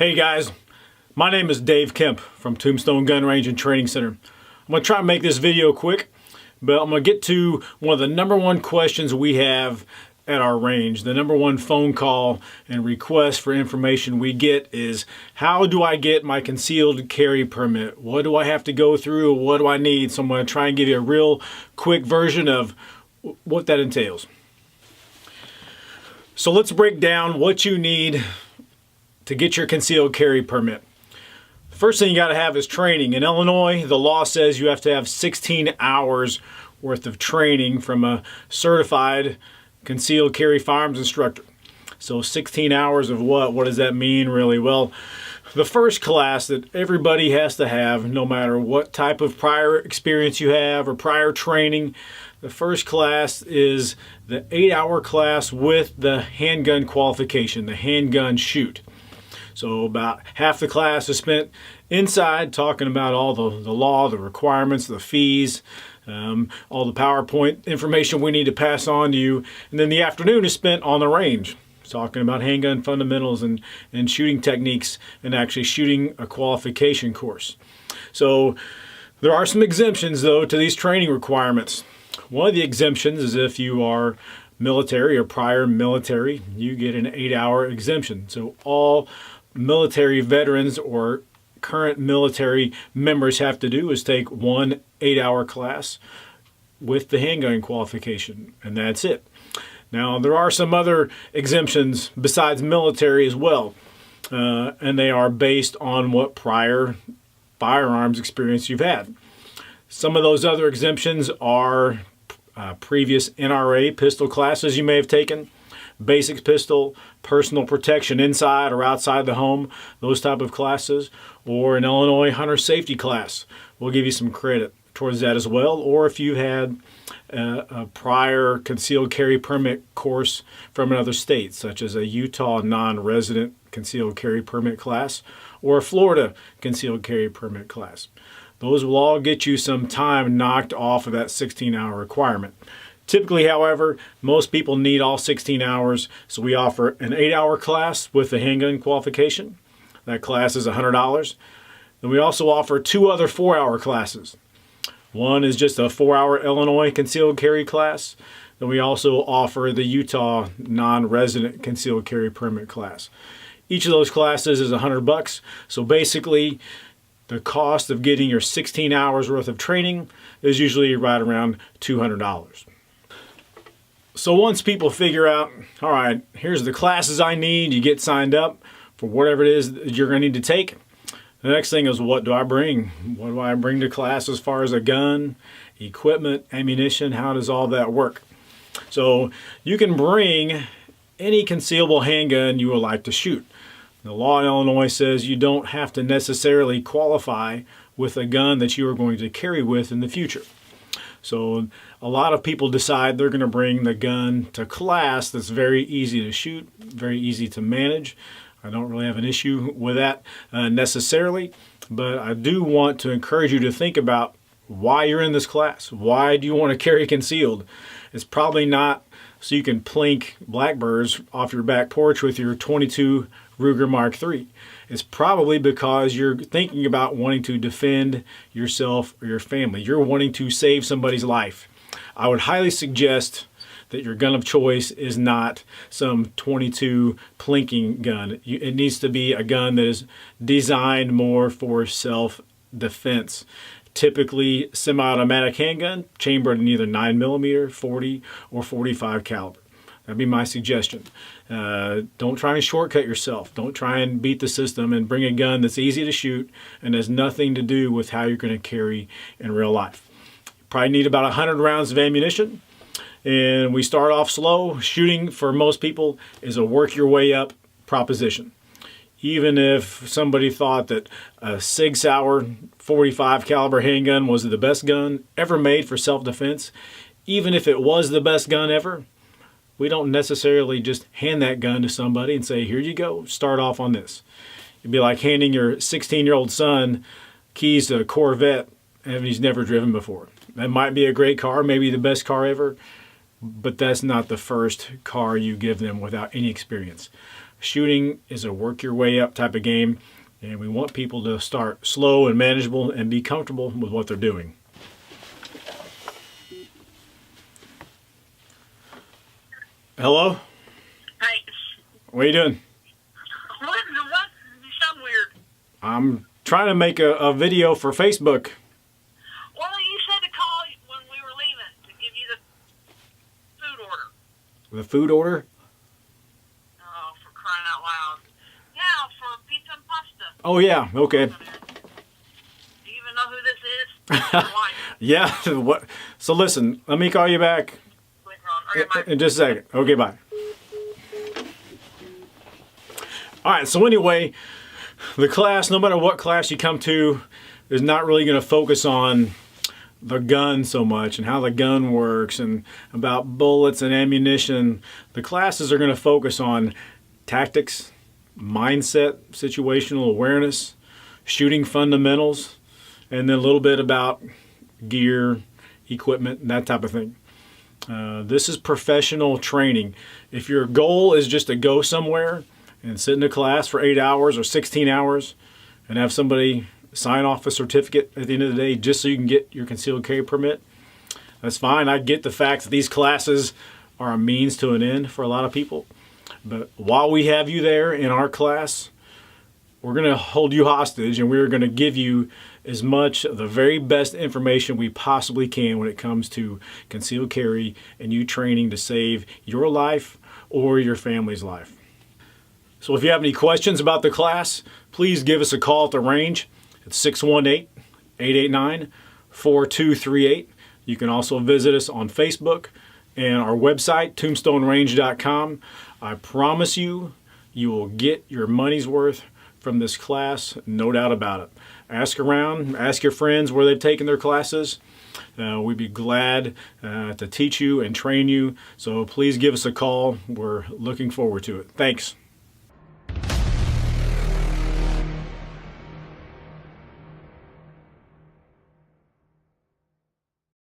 Hey guys, my name is Dave Kemp from Tombstone Gun Range and Training Center. I'm going to try and make this video quick, but I'm going to get to one of the number one questions we have at our range. The number one phone call and request for information we get is, how do I get my concealed carry permit? What do I have to go through? What do I need? So I'm going to try and give you a real quick version of what that entails. So let's break down what you need to get your concealed carry permit. The first thing you got to have is training. In Illinois, the law says you have to have 16 hours worth of training from a certified concealed carry firearms instructor. So 16 hours of what? What does that mean really? Well, the first class that everybody has to have, no matter what type of prior experience you have or prior training, the first class is the 8-hour class with the handgun qualification, the handgun shoot. So about half the class is spent inside talking about all the law, the requirements, the fees, all the PowerPoint information we need to pass on to you. And then the afternoon is spent on the range, talking about handgun fundamentals and shooting techniques and actually shooting a qualification course. So there are some exemptions though to these training requirements. One of the exemptions is if you are military or prior military, you get an 8-hour exemption. So all military veterans or current military members have to do is take one 8-hour class with the handgun qualification, and that's it. Now, there are some other exemptions besides military as well, and they are based on what prior firearms experience you've had. Some of those other exemptions are previous NRA pistol classes you may have taken, basic pistol, personal protection inside or outside the home, those type of classes, or an Illinois hunter safety class. We'll give you some credit towards that as well. Or if you had a prior concealed carry permit course from another state, such as a Utah non-resident concealed carry permit class or a Florida concealed carry permit class. Those will all get you some time knocked off of that 16-hour requirement. Typically, however, most people need all 16 hours, so we offer an 8-hour class with the handgun qualification. That class is $100. Then we also offer 2 other 4-hour classes. One is just a 4-hour Illinois concealed carry class. Then we also offer the Utah non-resident concealed carry permit class. Each of those classes is $100. So basically, the cost of getting your 16 hours worth of training is usually right around $200. So once people figure out, all right, here's the classes I need, you get signed up for whatever it is that you're going to need to take. The next thing is, what do I bring? What do I bring to class as far as a gun, equipment, ammunition? How does all that work? So you can bring any concealable handgun you would like to shoot. The law in Illinois says you don't have to necessarily qualify with a gun that you are going to carry with in the future. So a lot of people decide they're going to bring the gun to class that's very easy to shoot, very easy to manage. I don't really have an issue with that necessarily, but I do want to encourage you to think about why you're in this class. Why do you want to carry concealed? It's probably not so you can plink blackbirds off your back porch with your .22 Ruger Mark III. It's probably because you're thinking about wanting to defend yourself or your family. You're wanting to save somebody's life. I would highly suggest that your gun of choice is not some .22 plinking gun. It needs to be a gun that is designed more for self-defense. Typically, semi-automatic handgun, chambered in either 9mm, 40, or 45 caliber. That'd be my suggestion. Don't try and shortcut yourself. Don't try and beat the system and bring a gun that's easy to shoot and has nothing to do with how you're going to carry in real life. You probably need about 100 rounds of ammunition. And we start off slow. Shooting for most people is a work your way up proposition. Even if somebody thought that a Sig Sauer 45 caliber handgun was the best gun ever made for self-defense, even if it was the best gun ever, we don't necessarily just hand that gun to somebody and say, here you go, start off on this. It'd be like handing your 16-year-old son keys to a Corvette and he's never driven before. That might be a great car, maybe the best car ever, but that's not the first car you give them without any experience. Shooting is a work your way up type of game, and we want people to start slow and manageable and be comfortable with what they're doing. Hello? Hey. What are you doing? What? You sound weird. I'm trying to make a video for Facebook. Well, you said to call when we were leaving to give you the food order. The food order? Oh, for crying out loud. Yeah, for pizza and pasta. Oh, yeah. Okay. Do you even know who this is? Your wife. Yeah. What? So listen, let me call you back Later on. Okay, bye. in just a second. Okay, bye. All right, so anyway, the class, no matter what class you come to, is not really going to focus on the gun so much and how the gun works and about bullets and ammunition. The classes are going to focus on tactics, mindset, situational awareness, shooting fundamentals, and then a little bit about gear, equipment, and that type of thing. This is professional training. If your goal is just to go somewhere and sit in a class for 8 hours or 16 hours and have somebody sign off a certificate at the end of the day just so you can get your concealed carry permit, that's fine. I get the fact that these classes are a means to an end for a lot of people. But while we have you there in our class, we're going to hold you hostage and we're going to give you as much of the very best information we possibly can when it comes to concealed carry and you training to save your life or your family's life. So if you have any questions about the class, please give us a call at the range. It's 618-889-4238. You can also visit us on Facebook and our website, tombstonerange.com. I promise you, you will get your money's worth from this class, no doubt about it. Ask around, ask your friends where they've taken their classes. We'd be glad to teach you and train you. So please give us a call. We're looking forward to it. Thanks.